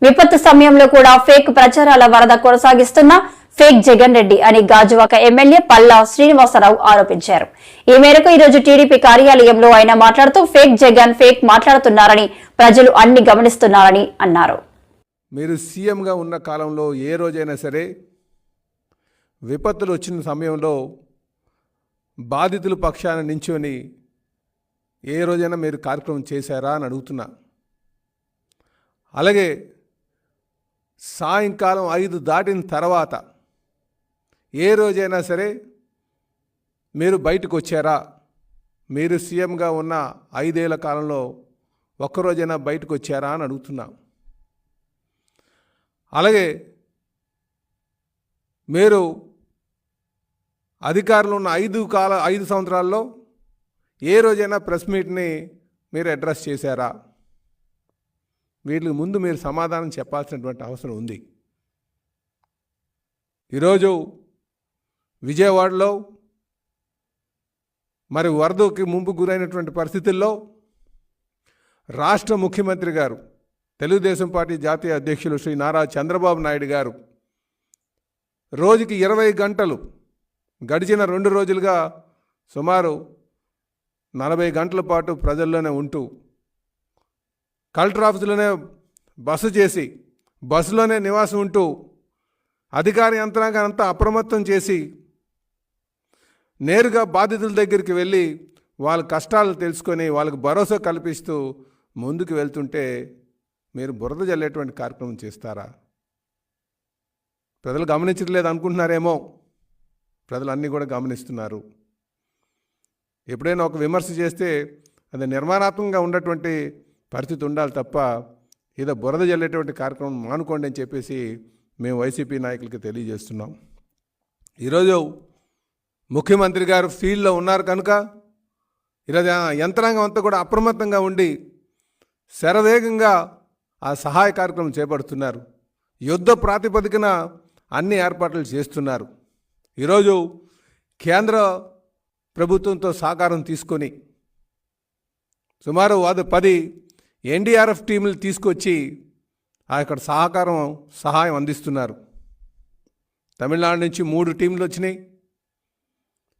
విపత్తు సమయంలో కూడా ఫేక్ ప్రచారాల వరద కొనసాగిస్తున్న ఫేక్ జగన్ రెడ్డి అని గాజువాక ఎమ్మెల్యే పల్లా శ్రీనివాసరావు ఆరోపించారు. ఈ మేరకు ఈ రోజు టీడీపీ కార్యాలయంలో ఆయన మాట్లాడుతూ ఫేక్ జగన్ ఫేక్ మాట్లాడుతున్నారని, ప్రజలు అన్ని గమనిస్తున్నారని అన్నారు. మీరు సీఎంగా ఉన్న కాలంలో ఏ రోజైనా సరే విపత్తులు వచ్చిన సమయంలో బాధితుల పక్షాన నించొని ఏ రోజైనా మీరు కార్యక్రమం చేశారా అని అడుగుతున్నా. అలాగే సాయంకాలం 5 దాటిన తర్వాత ఏ రోజైనా సరే మీరు బయటకు వచ్చారా? మీరు సీఎంగా ఉన్న 5 ఏళ్ల కాలంలో ఒక్కరోజైనా బయటకు వచ్చారా అని అడుగుతున్నా. అలాగే మీరు అధికారంలో ఉన్న 5 సంవత్సరాల్లో ఏ రోజైనా ప్రెస్ మీట్ని మీరు అడ్రస్ చేశారా? వీటికి ముందు మీరు సమాధానం చెప్పాల్సినటువంటి అవసరం ఉంది. ఈరోజు విజయవాడలో మరి వరదకి ముంపు గురైనటువంటి పరిస్థితుల్లో రాష్ట్ర ముఖ్యమంత్రి గారు, తెలుగుదేశం పార్టీ జాతీయ అధ్యక్షులు శ్రీ నారా చంద్రబాబు నాయుడు గారు రోజుకి 20 గంటలు గడిచిన 2 రోజులుగా సుమారు 40 గంటల పాటు ప్రజల్లోనే ఉంటూ కలెక్టర్ ఆఫీసులోనే బస చేసి బస్సులోనే నివాసం ఉంటూ అధికార యంత్రాంగాన్ని అంతా అప్రమత్తం చేసి నేరుగా బాధితుల దగ్గరికి వెళ్ళి వాళ్ళ కష్టాలు తెలుసుకొని వాళ్ళకు భరోసా కల్పిస్తూ ముందుకు వెళ్తుంటే మీరు బురద జల్లేటువంటి కార్యక్రమం చేస్తారా? ప్రజలు గమనించట్లేదు అనుకుంటున్నారేమో. ప్రజలు అన్నీ కూడా గమనిస్తున్నారు. ఎప్పుడైనా ఒక విమర్శ చేస్తే అది నిర్మాణాత్మకంగా ఉన్నటువంటి పరిస్థితి ఉండాలి తప్ప ఏదో బురద జల్లేటువంటి కార్యక్రమం మానుకోండి అని చెప్పేసి మేము వైసీపీ నాయకులకి తెలియజేస్తున్నాం. ఈరోజు ముఖ్యమంత్రి గారు ఫీల్డ్లో ఉన్నారు కనుక ఈరోజు యంత్రాంగం అంతా కూడా అప్రమత్తంగా ఉండి శరవేగంగా ఆ సహాయ కార్యక్రమం చేపడుతున్నారు. యుద్ధ ప్రాతిపదికన అన్ని ఏర్పాట్లు చేస్తున్నారు. ఈరోజు కేంద్ర ప్రభుత్వంతో సహకారం తీసుకొని సుమారు 10 ఎన్డీఆర్ఎఫ్ టీములు తీసుకొచ్చి అక్కడ సహాయం అందిస్తున్నారు. తమిళనాడు నుంచి 3 టీంలు వచ్చినాయి.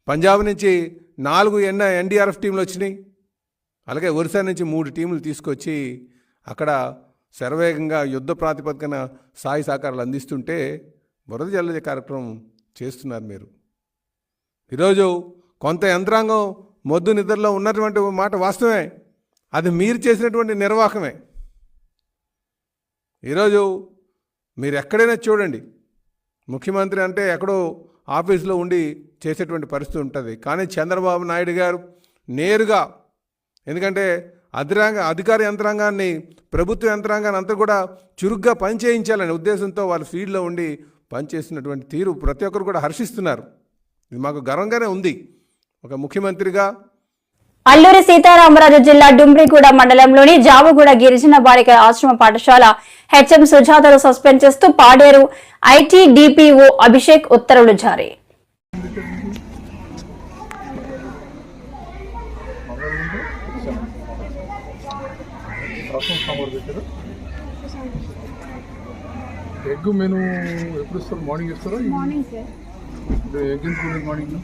పంజాబ్ నుంచి 4 ఎన్డీఆర్ఎఫ్ టీంలు వచ్చినాయి. అలాగే ఒరిస్సా నుంచి 3 టీంలు తీసుకొచ్చి అక్కడ శరవేగంగా యుద్ధ ప్రాతిపదికన సహాయ సహకారాలు అందిస్తుంటే బురద జల్లే కార్యక్రమం చేస్తున్నారు మీరు. ఈరోజు కొంత యంత్రాంగం మొద్దు నిద్రలో ఉన్నటువంటి మాట వాస్తవమే. అది మీరు చేసినటువంటి నిర్వాహకమే. ఈరోజు మీరు ఎక్కడైనా చూడండి, ముఖ్యమంత్రి అంటే ఎక్కడో ఆఫీసులో ఉండి చేసేటువంటి పరిస్థితి ఉంటుంది. కానీ చంద్రబాబు నాయుడు గారు నేరుగా, ఎందుకంటే అధికార యంత్రాంగాన్ని, ప్రభుత్వ యంత్రాంగాన్ని అంతా కూడా చురుగ్గా పనిచేయించాలనే ఉద్దేశంతో వాళ్ళు ఫీల్డ్లో ఉండి పనిచేస్తున్నటువంటి తీరు ప్రతి ఒక్కరు కూడా హర్షిస్తున్నారు. ఇది మాకు గర్వంగానే ఉంది. ఒక ముఖ్యమంత్రిగా అల్లూరి సీతారామరాజు జిల్లా డుమ్రిగూడ మండలంలోని జావుగూడ గిరిజన బాలికల ఆశ్రమ పాఠశాల హెచ్ఎం సుజాతను సస్పెండ్ చేస్తూ పాడేరు ఐటీడీపీఓ అభిషేక్ ఉత్తర్వులు జారీ. ఎగ్ మెను ఎప్పుడు ఇస్తారు? మార్నింగ్ ఇస్తారా? Morning sir. Egg included morning.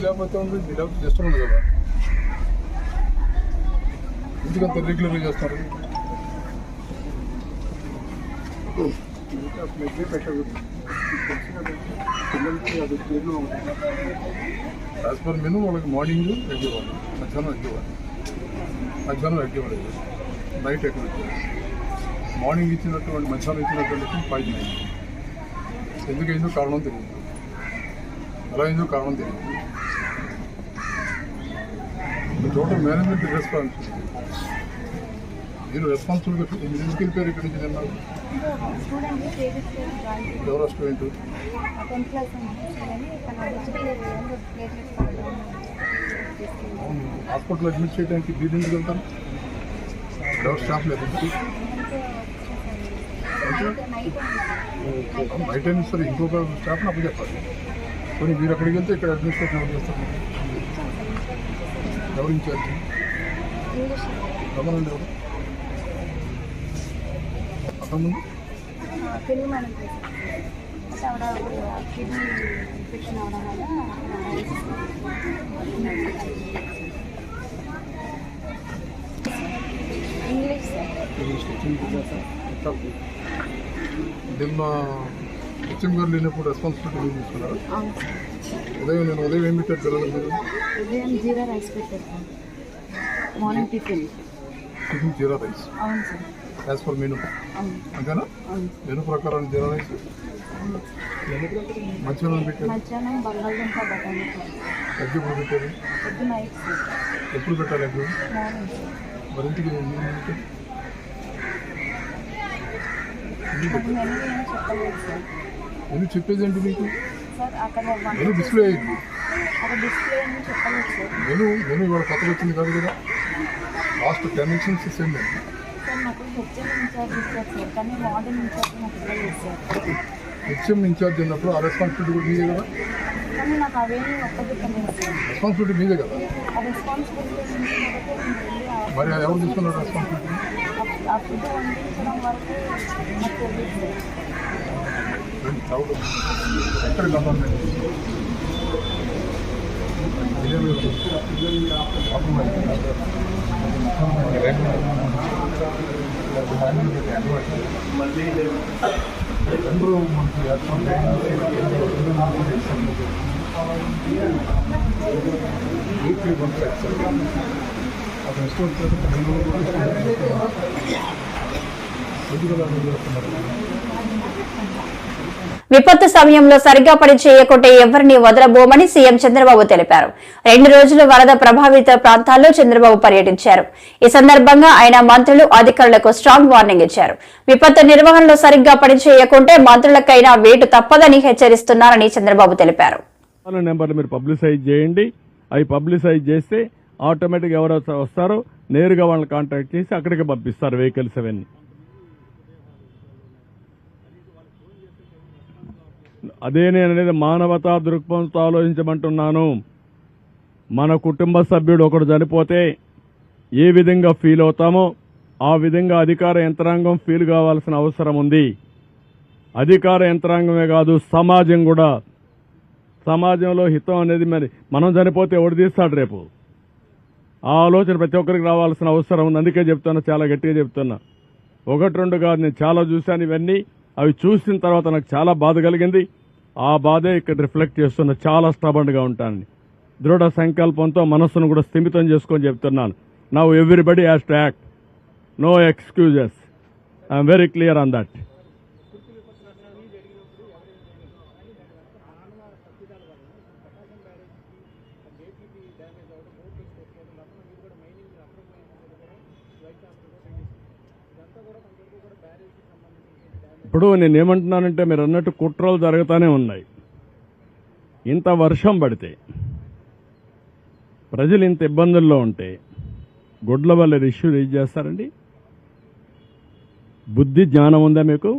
లేకపోతే ఉంది జస్ట్ ఉంది కదా, ఎందుకంత రెగ్యులర్గా చేస్తారు? పిల్లలకి అది పేర్లు యాజ్ పర్ మెను వాళ్ళకి మార్నింగ్ ఎగ్ ఇవ్వాలి, మధ్యాహ్నం ఎగ్ ఇవ్వాలి, నైట్ ఎగ్ మార్నింగ్ ఇచ్చినటువంటి మధ్యాహ్నం ఇచ్చినటువంటి పాయిజన్ అయింది. ఎందుకైందో కారణం తెలియదు, ఎలా అయిందో కారణం తెలియదు. Total management responsibility. మీరు రెస్పాన్సిబుల్గా ఎందుకు వెళ్ళిపోయారు ఇక్కడి నుంచి? నిన్న ఎవరో స్టూడెంట్ హాస్పిటల్ అడ్మిట్ చేయడానికి బీద్ ఎందుకు వెళ్తాను? ఎవరు స్టాఫ్ లేదు. బయట సరే ఇంకొక స్టాఫ్ని అప్పు చెప్పాలి. కొన్ని మీరు అక్కడికి వెళ్తే ఇక్కడ అడ్మినిస్ట్రేషన్ ఎవరు చేస్తారు? ఎవరు ఇన్ఛార్జ్? ఇంగ్లీష్ రమణండి ఎవరు అక్కడ ముందు తెలుగు మేడం అయితే ఆవిడ కిడ్నీ ఇన్ఫెక్షన్ అవడం వల్ల ఇంగ్లీష్ సార్ దీనిలో హెచ్ఎం గారు లేనప్పుడు రెస్పాన్సిబిలిటీ మీరు తీసుకున్నారు. అవును సార్ ఉదయం ఏం పెట్టారు పిల్లలు మీరు? ఉదయం జీరా రైస్ పెట్టారు సార్ మార్నింగ్ టిఫిన్ జీరా రైస్ అవును సార్ యాజ్ పర్ మెనూ అవును అంతేనా? అవును మెనూ ప్రకారం జీరా రైస్ మధ్యాహ్నం పెట్టారు. మధ్యాహ్నం బంగాళదుంప బఠానీ ఎగ్ ఎప్పుడు పెట్టారు? ఎగ్ నైట్ సార్ ఎప్పుడు పెట్టాలి ఎగ్? మార్నింగ్ సార్ మరి ఇంటికి నాకు మెనూ ఏమో చెప్పలేదు సార్ ఎందుకు చెప్పేది ఏంటి మీకు? సార్ అక్కడ మెనూ డిస్ప్లే అయింది. అక్కడ డిస్ప్లే ఏమో చెప్పలేదు సార్ మెనూ ఇవాళ కొత్తగా వచ్చింది కాదు కదా, లాస్ట్ 10 మినిట్స్ సేమ్. సార్ నాకు హెచ్ఎం ఇన్ఛార్జ్ ఇచ్చారు సార్ కానీ మోడర్న్ ఇన్ఛార్జ్ నాకు ఇవ్వలేదు సార్ హెచ్ఎం ఇన్ఛార్జ్ ఉన్నప్పుడు ఆ రెస్పాన్సిబిలిటీ కూడా మీదే కదా. కానీ నాకు అవేమీ ఒప్పజెప్పలేదు సార్ రెస్పాన్సిబిలిటీ మీదే కదా. ఆ రెస్పాన్సిబిలిటీ ఉంది కాబట్టి నేను వెళ్ళి మరి అది ఎవరు తీసుకున్నారు రెస్పాన్సిబిలిటీ? ఆ ఫుడ్ వండించడం వరకు నాకు తెలియదు సార్ ఎక్కడ గవర్నమెంట్ అందరూ మనకి విపత్తు సమయంలో సరిగ్గా పని చేయకుంటే ఎవరిని వదలబోమని సీఎం చంద్రబాబు తెలిపారు. 2 రోజులు వరద ప్రభావిత ప్రాంతాల్లో చంద్రబాబు పర్యటించారు. ఈ సందర్భంగా ఆయన మంత్రులు, అధికారులకు స్ట్రాంగ్ వార్నింగ్ ఇచ్చారు. విపత్తు నిర్వహణలో సరిగ్గా పని చేయకుంటే మంత్రులకైనా వేటు తప్పదని హెచ్చరిస్తున్నారని చంద్రబాబు తెలిపారు. నెంబర్లు మీరు పబ్లిసైజ్ చేయండి. అవి పబ్లిసైజ్ చేస్తే ఆటోమేటిక్గా ఎవరు వస్తారో నేరుగా వాళ్ళని కాంటాక్ట్ చేసి అక్కడికి పంపిస్తారు వెహికల్స్ అవన్నీ. అదే నేను అనేది మానవతా దృక్పథంతో ఆలోచించమంటున్నాను. మన కుటుంబ సభ్యుడు ఒకడు చనిపోతే ఏ విధంగా ఫీల్ అవుతామో ఆ విధంగా అధికార యంత్రాంగం ఫీల్ కావాల్సిన అవసరం ఉంది. అధికార యంత్రాంగమే కాదు, సమాజం కూడా. సమాజంలో హితం అనేది మరి మనం చనిపోతే ఎవడు తీస్తాడు రేపు? ఆ ఆలోచన ప్రతి ఒక్కరికి రావాల్సిన అవసరం ఉంది. అందుకే చెప్తున్నా, చాలా గట్టిగా చెప్తున్నా. 1-2 కాదు, నేను చాలా చూశాను ఇవన్నీ. అవి చూసిన తర్వాత నాకు చాలా బాధ కలిగింది. ఆ బాధే ఇక్కడ రిఫ్లెక్ట్ చేస్తున్నా. చాలా స్టబర్న్గా ఉంటాను. దృఢ సంకల్పంతో మనస్సును కూడా స్థిమితం చేసుకొని చెప్తున్నాను. Now everybody has to act. No excuses. I'm very clear on that. ఇప్పుడు నేనేమంటున్నానంటే, మీరు అన్నట్టు కుట్రలు జరుగుతూనే ఉన్నాయి. ఇంత వర్షం పడితే, ప్రజలు ఇంత ఇబ్బందుల్లో ఉంటే గుడ్ల వల్ల ఇష్యూ రేజ్ చేస్తారండి? బుద్ధి జ్ఞానం ఉందా మీకు?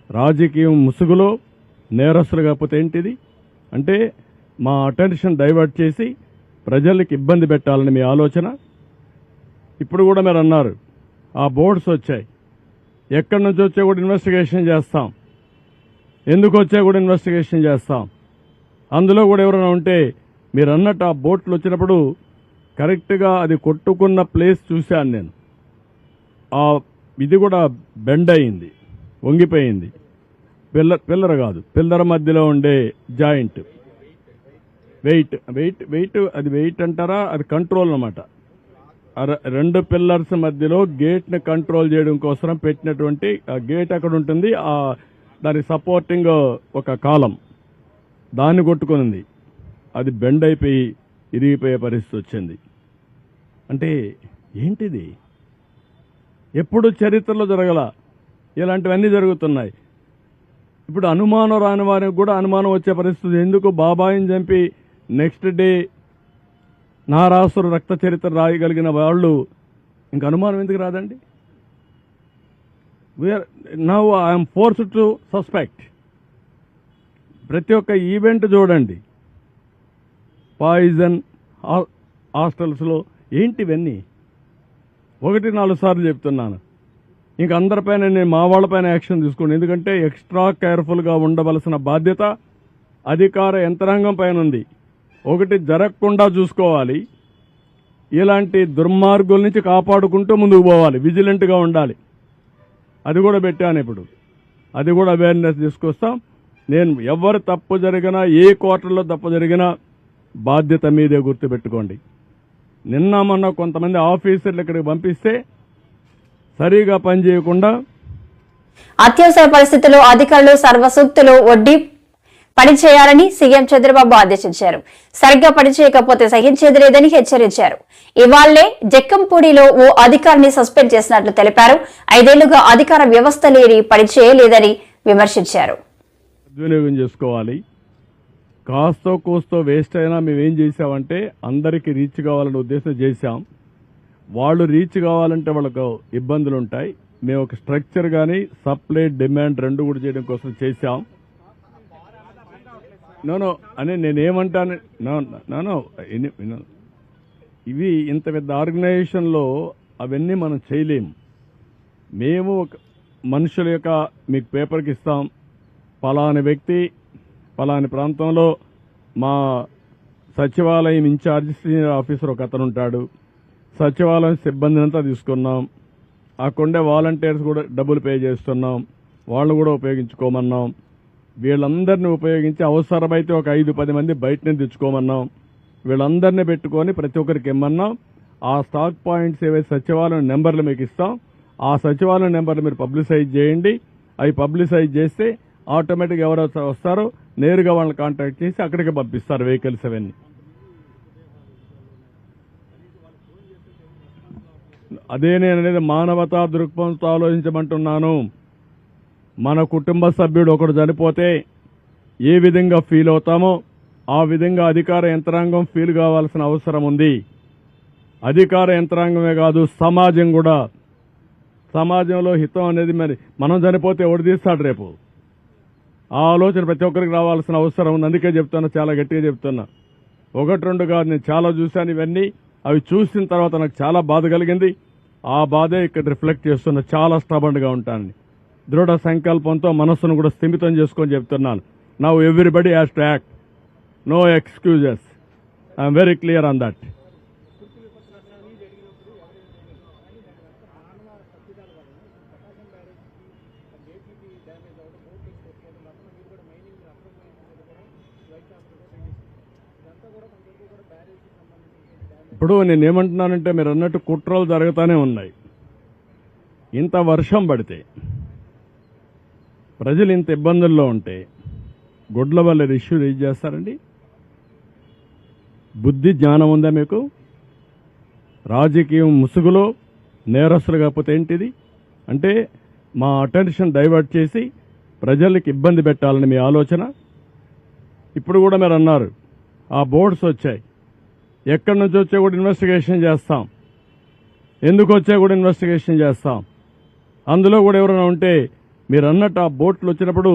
రాజకీయం ముసుగులో నేరస్తులు కాకపోతే ఏంటిది? అంటే మా అటెన్షన్ డైవర్ట్ చేసి ప్రజలకు ఇబ్బంది పెట్టాలని మీ ఆలోచన. ఇప్పుడు కూడా మీరు అన్నారు ఆ బోర్డ్స్ వచ్చాయి, ఎక్కడి నుంచి వచ్చా కూడా ఇన్వెస్టిగేషన్ చేస్తాం, ఎందుకు వచ్చా కూడా ఇన్వెస్టిగేషన్ చేస్తాం. అందులో కూడా ఎవరైనా ఉంటే మీరు అన్నట్టు ఆ బోట్లు వచ్చినప్పుడు కరెక్ట్గా అది కొట్టుకున్న ప్లేస్ చూశాను నేను. ఆ ఇది కూడా బెండ్ అయింది, వంగిపోయింది. పిల్లర్ కాదు, పిల్లర్ మధ్యలో ఉండే జాయింట్ వెయిట్ వెయిట్ వెయిట్ అది వెయిట్ అంటారా, అది కంట్రోల్ అన్నమాట. 2 పిల్లర్స్ మధ్యలో గేట్ని కంట్రోల్ చేయడం కోసం పెట్టినటువంటి ఆ గేట్ అక్కడ ఉంటుంది. దాని సపోర్టింగ్ ఒక కాలం దాన్ని కొట్టుకునింది. అది బెండ్ అయిపోయి ఇరిగిపోయే పరిస్థితి వచ్చింది. అంటే ఏంటిది? ఎప్పుడు చరిత్రలో జరగల ఇలాంటివన్నీ జరుగుతున్నాయి. ఇప్పుడు అనుమానం రాని వారికి కూడా అనుమానం వచ్చే పరిస్థితి. ఎందుకు బాబాయిని చంపి నెక్స్ట్ డే నారాసురు రక్త చరిత్ర రాయగలిగిన వాళ్ళు ఇంకా అనుమానం ఎందుకు రాదండి? Now I'm forced to suspect. ప్రతి ఒక్క ఈవెంట్ చూడండి, పాయిజన్ హాస్టల్స్లో ఏంటివన్నీ? 1-4 సార్లు చెప్తున్నాను. ఇంక అందరిపైన నేను మా వాళ్ళపైన యాక్షన్ తీసుకోండి. ఎందుకంటే ఎక్స్ట్రా కేర్ఫుల్గా ఉండవలసిన బాధ్యత అధికార యంత్రాంగం పైన ఉంది. ఒకటి జరగకుండా చూసుకోవాలి, ఇలాంటి దుర్మార్గుల నుంచి కాపాడుకుంటూ ముందుకు పోవాలి, విజిలెంట్గా ఉండాలి. అది కూడా పెట్టాను. ఇప్పుడు అది కూడా అవేర్నెస్ తీసుకొస్తాం. నేను ఎవరు తప్పు జరిగినా, ఏ క్వార్టర్లో తప్పు జరిగినా బాధ్యత మీదే గుర్తుపెట్టుకోండి. నిన్న మొన్న కొంతమంది ఆఫీసర్లు ఇక్కడికి పంపిస్తే సరిగా పనిచేయకుండా అత్యవసర పరిస్థితుల్లో అధికారులు సర్వసూక్తులు ఒడ్డి పనిచేయాలని సీఎం చంద్రబాబు ఆదేశించారు. సరిగ్గా పనిచేయకపోతే సహించేది లేదని హెచ్చరించారు. ఇవాళ్లే జక్కంపూడిలో ఓ అధికారిని సస్పెండ్ చేసినట్లు తెలిపారు. 5 ఏళ్లుగా అధికార వ్యవస్థ లేని పనిచేయలేదని విమర్శించారు. సద్వినియోగం చేసుకోవాలి. కాస్తో కోస్తో వేస్ట్ అయినా మేమేం చేసామంటే అందరికీ రీచ్ కావాలనే ఉద్దేశం చేశాం. వాళ్ళు రీచ్ కావాలంటే వాళ్ళకు ఇబ్బందులు ఉంటాయి. మేము ఒక స్ట్రక్చర్ కానీ సప్లై డిమాండ్ 2 కూడా చేయడం కోసం చేశాం. నో అని నేనేమంటాను, నో ఇవి ఇంత పెద్ద ఆర్గనైజేషన్లో అవన్నీ మనం చేయలేము. మేము ఒక మనుషుల యొక్క మీకు పేపర్కి ఇస్తాం, పలాని వ్యక్తి పలాని ప్రాంతంలో మా సచివాలయం ఇన్ఛార్జ్ సీనియర్ ఆఫీసర్ ఒక అతను ఉంటాడు, సచివాలయం సిబ్బందిని అంతా తీసుకున్నాం, అక్కడే వాలంటీర్స్ కూడా డబ్బులు పే చేస్తున్నాం, వాళ్ళు కూడా ఉపయోగించుకోమన్నాం. వీళ్ళందరినీ ఉపయోగించి అవసరమైతే ఒక 5-10 మంది బయటనే తెచ్చుకోమన్నాం. వీళ్ళందరినీ పెట్టుకొని ప్రతి ఒక్కరికి ఇమ్మన్నాం. ఆ స్టాక్ పాయింట్స్ ఏవైతే సచివాలయం నెంబర్లు మీకు ఇస్తాం, ఆ సచివాలయం నెంబర్లు మీరు పబ్లిసైజ్ చేయండి. అవి పబ్లిసైజ్ చేస్తే ఆటోమేటిక్గా ఎవరు వస్తారో నేరుగా వాళ్ళని కాంటాక్ట్ చేసి అక్కడికి పంపిస్తారు వెహికల్స్ అవన్నీ. అదే నేను అనేది మానవతా దృక్పథంతో ఆలోచించమంటున్నాను. మన కుటుంబ సభ్యుడు ఒకడు చనిపోతే ఏ విధంగా ఫీల్ అవుతామో ఆ విధంగా అధికార యంత్రాంగం ఫీల్ కావాల్సిన అవసరం ఉంది. అధికార యంత్రాంగమే కాదు, సమాజం కూడా. సమాజంలో హితం అనేది మరి మనం చనిపోతే ఎవడు తీస్తాడు రేపు? ఆ ఆలోచన ప్రతి ఒక్కరికి రావాల్సిన అవసరం ఉంది. అందుకే చెప్తున్నా, చాలా గట్టిగా చెప్తున్నా. 1-2 కాదు, నేను చాలా చూశాను ఇవన్నీ. అవి చూసిన తర్వాత నాకు చాలా బాధ కలిగింది. ఆ బాధే ఇక్కడ రిఫ్లెక్ట్ చేస్తున్నా. చాలా స్టబర్న్గా ఉంటానని దృఢ సంకల్పంతో మనస్సును కూడా స్థిమితం చేసుకొని చెప్తున్నాను. Now everybody has to act, no excuses. I'm very clear on that. ఇప్పుడు నేనేమంటున్నానంటే మీరు అన్నట్టు కుట్రలు జరుగుతూనే ఉన్నాయి. ఇంత వర్షం పడితే, ప్రజలు ఇంత ఇబ్బందుల్లో ఉంటే గుడ్ల వల్ల ఇష్యూ రేజ్ చేస్తారండి? బుద్ధి జ్ఞానం ఉందా మీకు? రాజకీయం ముసుగులో నేరస్తులు కాకపోతే ఏంటిది? అంటే మా అటెన్షన్ డైవర్ట్ చేసి ప్రజలకు ఇబ్బంది పెట్టాలని మీ ఆలోచన. ఇప్పుడు కూడా మీరు అన్నారు ఆ బోర్డ్స్ వచ్చాయి, ఎక్కడి నుంచి వచ్చే కూడా ఇన్వెస్టిగేషన్ చేస్తాం, ఎందుకు వచ్చా కూడా ఇన్వెస్టిగేషన్ చేస్తాం. అందులో కూడా ఎవరైనా ఉంటే మీరు అన్నట్టు ఆ బోట్లు వచ్చినప్పుడు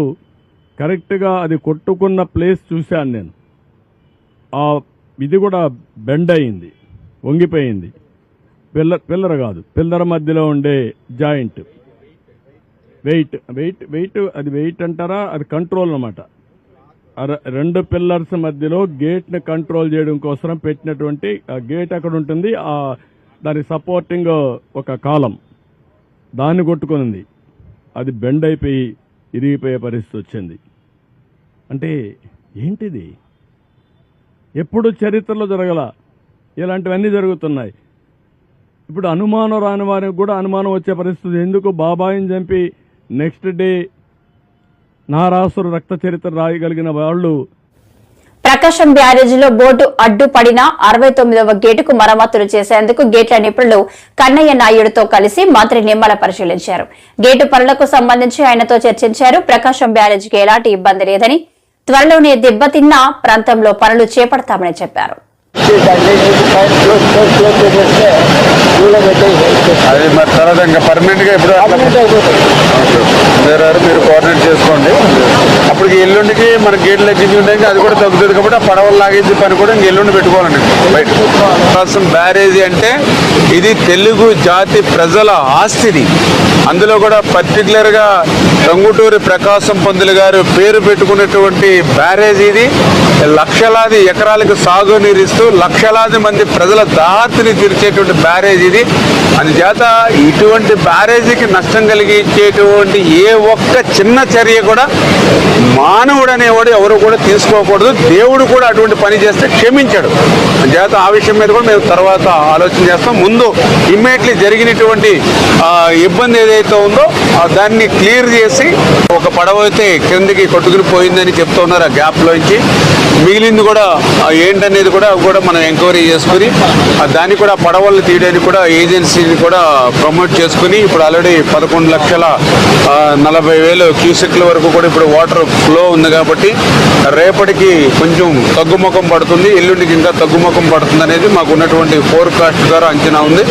కరెక్ట్గా అది కొట్టుకున్న ప్లేస్ చూశాను నేను. ఆ ఇది కూడా బెండ్ అయింది, వంగిపోయింది. పిల్లర్ కాదు, పిల్లర్ మధ్యలో ఉండే జాయింట్ వెయిట్ వెయిట్ వెయిట్ అది వెయిట్ అంటారా, అది కంట్రోల్ అన్నమాట. 2 పిల్లర్స్ మధ్యలో గేట్ని కంట్రోల్ చేయడం కోసం పెట్టినటువంటి ఆ గేట్ అక్కడ ఉంటుంది. దాని సపోర్టింగ్ ఒక కాలం దాన్ని కొట్టుకునింది. అది బెండ్ అయిపోయి ఇరిగిపోయే పరిస్థితి వచ్చింది. అంటే ఏంటిది? ఎప్పుడు చరిత్రలో జరగల ఇలాంటివన్నీ జరుగుతున్నాయి. ఇప్పుడు అనుమానం రాని వారికి కూడా అనుమానం వచ్చే పరిస్థితి. ఎందుకు బాబాయిని చంపి నెక్స్ట్ డే నారాసురు రక్త చరిత్ర రాయగలిగిన వాళ్ళు. ప్రకాశం బ్యారేజీలో బోటు అడ్డుపడిన 69వ గేటుకు మరమ్మతులు చేసేందుకు గేట్ల నిపుణులు కన్నయ్య నాయుడుతో కలిసి మంత్రి నిమ్మల పరిశీలించారు. గేటు పనులకు సంబంధించి ఆయనతో చర్చించారు. ప్రకాశం బ్యారేజీకి ఎలాంటి ఇబ్బంది లేదని, త్వరలోనే దెబ్బతిన్న ప్రాంతంలో పనులు చేపడతామని చెప్పారు. అది మరి తర్వాత ఇంకా పర్మనెంట్ గా ఇప్పుడు మీరు కోఆర్డినేట్ చేసుకోండి. అప్పటికి ఎల్లుండికి మన గేట్లు ఎగ్జిక్యూట్ అది కూడా తగ్గుతుంది కాబట్టి ఆ పడవలు లాగేసి పని కూడా ఇంక ఎల్లుండి పెట్టుకోవాలండి బయట. కోసం బ్యారేజీ అంటే ఇది తెలుగు జాతి ప్రజల ఆస్తిది. అందులో కూడా పర్టికులర్ గా టంగుటూరి ప్రకాశం పంతులు గారు పేరు పెట్టుకున్నటువంటి బ్యారేజ్ ఇది. లక్షలాది ఎకరాలకు సాగునీరిస్తూ లక్షలాది మంది ప్రజల దాహార్తిని తీర్చేటువంటి బ్యారేజ్ ఇది. అందుచేత ఇటువంటి బ్యారేజీకి నష్టం కలిగించేటువంటి ఏ ఒక్క చిన్న చర్య కూడా మానవుడు అనేవాడు ఎవరు కూడా తీసుకోకూడదు. దేవుడు కూడా అటువంటి పని చేస్తే క్షమించాడు. అందుచేత ఆ విషయం మీద కూడా మేము తర్వాత ఆలోచన చేస్తాం. ముందు ఇమ్మీడియట్లీ జరిగినటువంటి ఇబ్బంది ఏదైతే ఉందో దాన్ని క్లియర్ చేసి, ఒక పడవ అయితే కిందకి కొట్టుకుని పోయిందని చెప్తూ ఉన్నారు ఆ గ్యాప్ లోంచి. మిగిలింది కూడా ఏంటనేది కూడా మనం ఎంక్వైరీ చేసుకుని దాన్ని కూడా పడవలు తీయడానికి కూడా ఏజెన్సీని కూడా ప్రమోట్ చేసుకుని ఇప్పుడు ఆల్రెడీ 11,40,000 క్యూసెక్ల వరకు కూడా ఇప్పుడు వాటర్ ఫ్లో ఉంది. కాబట్టి రేపటికి కొంచెం తగ్గుముఖం పడుతుంది, ఎల్లుండికి ఇంకా తగ్గుముఖం పడుతుంది అనేది మాకు ఉన్నటువంటి ఫోర్కాస్ట్ ద్వారా అంచనా ఉంది.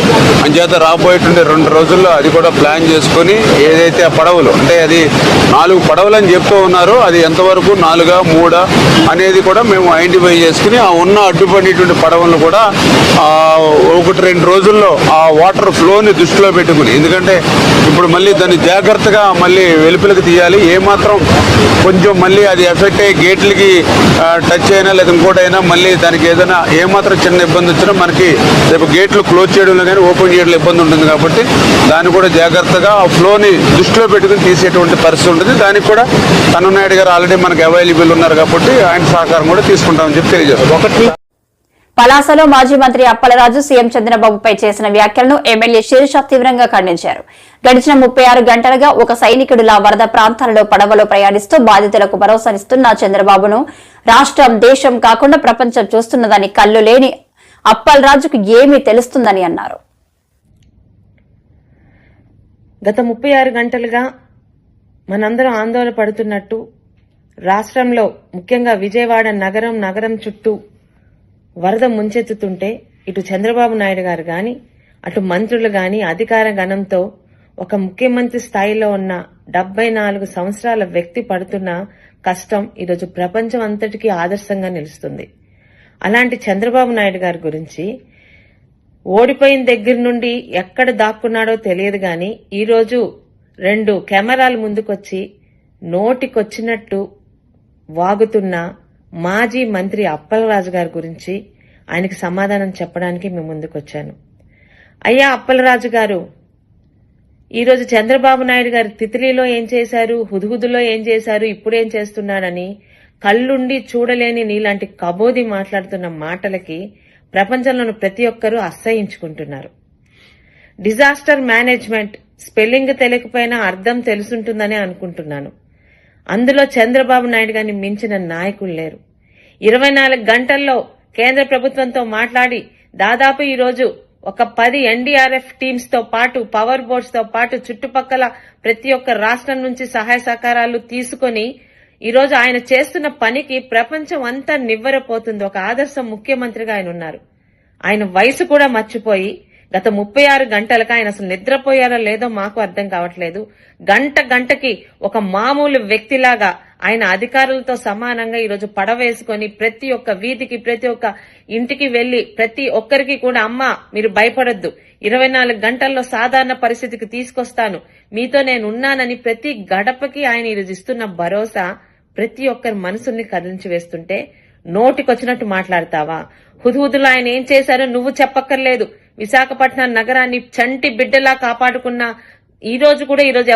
అంచేత రాబోయేటువంటి 2 రోజుల్లో అది కూడా ప్లాన్ చేసుకుని ఏదైతే ఆ పడవలు అంటే అది 4 పడవలు అని చెప్తూ ఉన్నారు, అది ఎంతవరకు 4 3 అనేది కూడా మేము ఐడెంటిఫై చేసుకుని ఆ ఉన్న అడ్డుపడినటువంటి పడవలను కూడా 1-2 రోజుల్లో ఆ వాటర్ ఫ్లోని దృష్టిలో పెట్టుకుని, ఎందుకంటే ఇప్పుడు మళ్ళీ దాన్ని జాగ్రత్తగా మళ్ళీ వెలుపలికి తీయాలి. ఏమాత్రం కొంచెం మళ్ళీ అది ఎఫెక్ట్ అయ్యి గేట్లకి టచ్ అయినా లేదా ఇంకోటైనా మళ్ళీ దానికి ఏదైనా ఏమాత్రం చిన్న ఇబ్బంది వచ్చినా మనకి రేపు గేట్లు క్లోజ్ చేయడంలో కానీ ఓపెన్ చేయడంలో ఇబ్బంది ఉంటుంది. కాబట్టి దాన్ని కూడా జాగ్రత్తగా ఆ ఫ్లోని దృష్టిలో పెట్టుకుని తీసేటువంటి పరిస్థితి ఉంటుంది. దానికి కూడా కన్నునాయుడు గారు ఆల్రెడీ మనకి అవైలబుల్ ఉన్నారు కాబట్టి ఆయన సహకారం కూడా తీసుకుంటామని చెప్పి తెలియజేస్తాం. పలాసలో మాజీ మంత్రి అప్పలరాజు సీఎం చంద్రబాబుపై చేసిన వ్యాఖ్యలను ఎమ్మెల్యే శిరీష తీవ్రంగా ఖండించారు. గడిచిన 36 గంటలుగా ఒక సైనికుడిలా వరద ప్రాంతాలలో పడవలో ప్రయాణిస్తూ బాధితులకు భరోసానిస్తున్న చంద్రబాబును రాష్ట్రం దేశం కాకుండా ప్రపంచం చూస్తున్నదని కళ్ళు లేని అప్పలరాజుకు ఏమీ తెలుస్తుందని అన్నారు. గత 36 గంటలుగా మనందరం ఆందోళన పడుతున్నట్టు రాష్ట్రంలో ముఖ్యంగా విజయవాడ నగరం చుట్టూ వరద ముంచెత్తుతుంటే ఇటు చంద్రబాబు నాయుడు గారు గాని అటు మంత్రులు గాని అధికార గణంతో ఒక ముఖ్యమంత్రి స్థాయిలో ఉన్న 74 సంవత్సరాల వ్యక్తి పడుతున్న కష్టం ఈరోజు ప్రపంచం అంతటికీ ఆదర్శంగా నిలుస్తుంది. అలాంటి చంద్రబాబు నాయుడు గారి గురించి ఓడిపోయిన దగ్గర నుండి ఎక్కడ దాక్కున్నాడో తెలియదు గాని ఈరోజు 2 కెమెరాల ముందుకొచ్చి నోటికొచ్చినట్టు వాగుతున్న మాజీ మంత్రి అప్పలరాజు గారి గురించి ఆయనకి సమాధానం చెప్పడానికి మేము ముందుకొచ్చాను. అయ్యా అప్పలరాజు గారు, ఈరోజు చంద్రబాబు నాయుడు గారు తిత్లీలో ఏం చేశారు, హుదుహుదులో ఏం చేశారు, ఇప్పుడేం చేస్తున్నాడని కళ్ళుండి చూడలేని నీలాంటి కబోది మాట్లాడుతున్న మాటలకి ప్రపంచంలోని ప్రతి ఒక్కరూ అసహ్యించుకుంటున్నారు. డిజాస్టర్ మేనేజ్మెంట్ స్పెల్లింగ్ తెలియకపోయినా అర్థం తెలుసుంటుందనే అనుకుంటున్నాను. అందులో చంద్రబాబు నాయుడు గారిని మించిన నాయకులు లేరు. 24 గంటల్లో కేంద్ర ప్రభుత్వంతో మాట్లాడి దాదాపు ఈరోజు ఒక 10 ఎన్డీఆర్ఎఫ్ టీమ్స్ తో పాటు పవర్ బోట్స్ తో పాటు చుట్టుపక్కల ప్రతి ఒక్క రాష్ట్రం నుంచి సహాయ సహకారాలు తీసుకుని ఈరోజు ఆయన చేస్తున్న పనికి ప్రపంచం అంతా నివ్వెరపోతుంది. ఒక ఆదర్శ ముఖ్యమంత్రిగా ఆయన ఉన్నారు. ఆయన వయసు కూడా మర్చిపోయి గత 36 గంటలకు ఆయన అసలు నిద్రపోయారో లేదో మాకు అర్థం కావట్లేదు. గంటకి ఒక మామూలు వ్యక్తిలాగా ఆయన అధికారులతో సమానంగా ఈరోజు పడవేసుకొని ప్రతి ఒక్క వీధికి ప్రతి ఒక్క ఇంటికి వెళ్లి ప్రతి ఒక్కరికి కూడా అమ్మ మీరు భయపడొద్దు, 24 గంటల్లో సాధారణ పరిస్థితికి తీసుకొస్తాను, మీతో నేను ఉన్నానని ప్రతి గడపకి ఆయన ఈరోజు ఇస్తున్న భరోసా ప్రతి ఒక్కరి మనసుల్ని కదిలించి వేస్తుంటే నోటికొచ్చినట్టు మాట్లాడతావా? హుదుహుదులో ఆయన ఏం చేశారో నువ్వు చెప్పక్కర్లేదు. విశాఖపట్నం నగరాన్ని చంటి బిడ్డలా కాపాడుకున్న ఈరోజు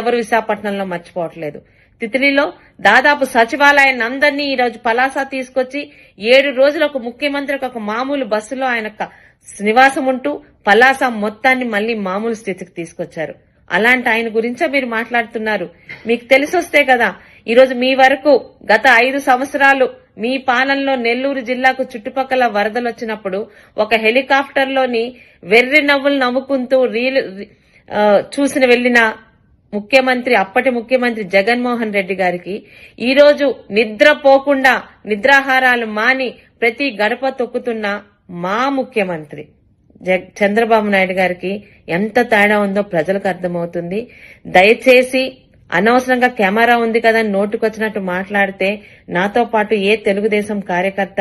ఎవరు విశాఖపట్నంలో మర్చిపోవట్లేదు. తిత్లీలో దాదాపు సచివాలయాన్ని అందరినీ ఈరోజు పలాస తీసుకొచ్చి 7 రోజులు ఒక ముఖ్యమంత్రికి ఒక మామూలు బస్సులో ఆయన నివాసం ఉంటూ పలాస మొత్తాన్ని మళ్లీ మామూలు స్థితికి తీసుకొచ్చారు. అలాంటి ఆయన గురించే మీరు మాట్లాడుతున్నారు. మీకు తెలిసొస్తే కదా ఈరోజు మీ వరకు గత 5 సంవత్సరాలు మీ పాలనలో నెల్లూరు జిల్లాకు చుట్టుపక్కల వరదలు వచ్చినప్పుడు ఒక హెలికాప్టర్లోని వెర్రి నవ్వులు నవ్వుకుంటూ చూసిన వెళ్లిన అప్పటి ముఖ్యమంత్రి జగన్మోహన్ రెడ్డి గారికి ఈరోజు నిద్రపోకుండా నిద్రాహారాలు మాని ప్రతి గడప తొక్కుతున్న మా ముఖ్యమంత్రి చంద్రబాబు నాయుడు గారికి ఎంత తేడా ఉందో ప్రజలకు అర్థమవుతుంది. దయచేసి అనవసరంగా కెమెరా ఉంది కదా నోటుకొచ్చినట్టు మాట్లాడితే నాతో పాటు ఏ తెలుగుదేశం కార్యకర్త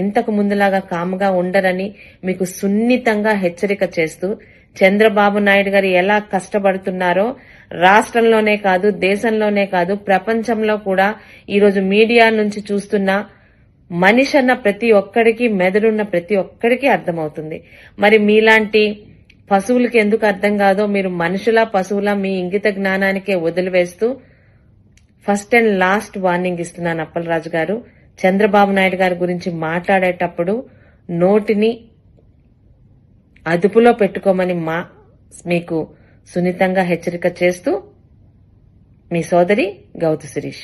ఇంతకు ముందులాగా కాముగా ఉండరని మీకు సున్నితంగా హెచ్చరిక చేస్తూ, చంద్రబాబు నాయుడు గారు ఎలా కష్టపడుతున్నారో రాష్ట్రంలోనే కాదు, దేశంలోనే కాదు, ప్రపంచంలో కూడా ఈరోజు మీడియా నుంచి చూస్తున్న మనిషి అన్న ప్రతి ఒక్కడికి, మెదడున్న ప్రతి ఒక్కడికి అర్థమవుతుంది. మరి మీలాంటి పశువులకి ఎందుకు అర్థం కాదో మీరు మనుషుల పశువుల మీ ఇంగిత జ్ఞానానికే వదిలివేస్తూ ఫస్ట్ అండ్ లాస్ట్ వార్నింగ్ ఇస్తున్నాను అప్పలరాజు గారు. చంద్రబాబు నాయుడు గారి గురించి మాట్లాడేటప్పుడు నోటిని అదుపులో పెట్టుకోమని మీకు సున్నితంగా హెచ్చరిక చేస్తూ మీ సోదరి గౌతు శిరీష.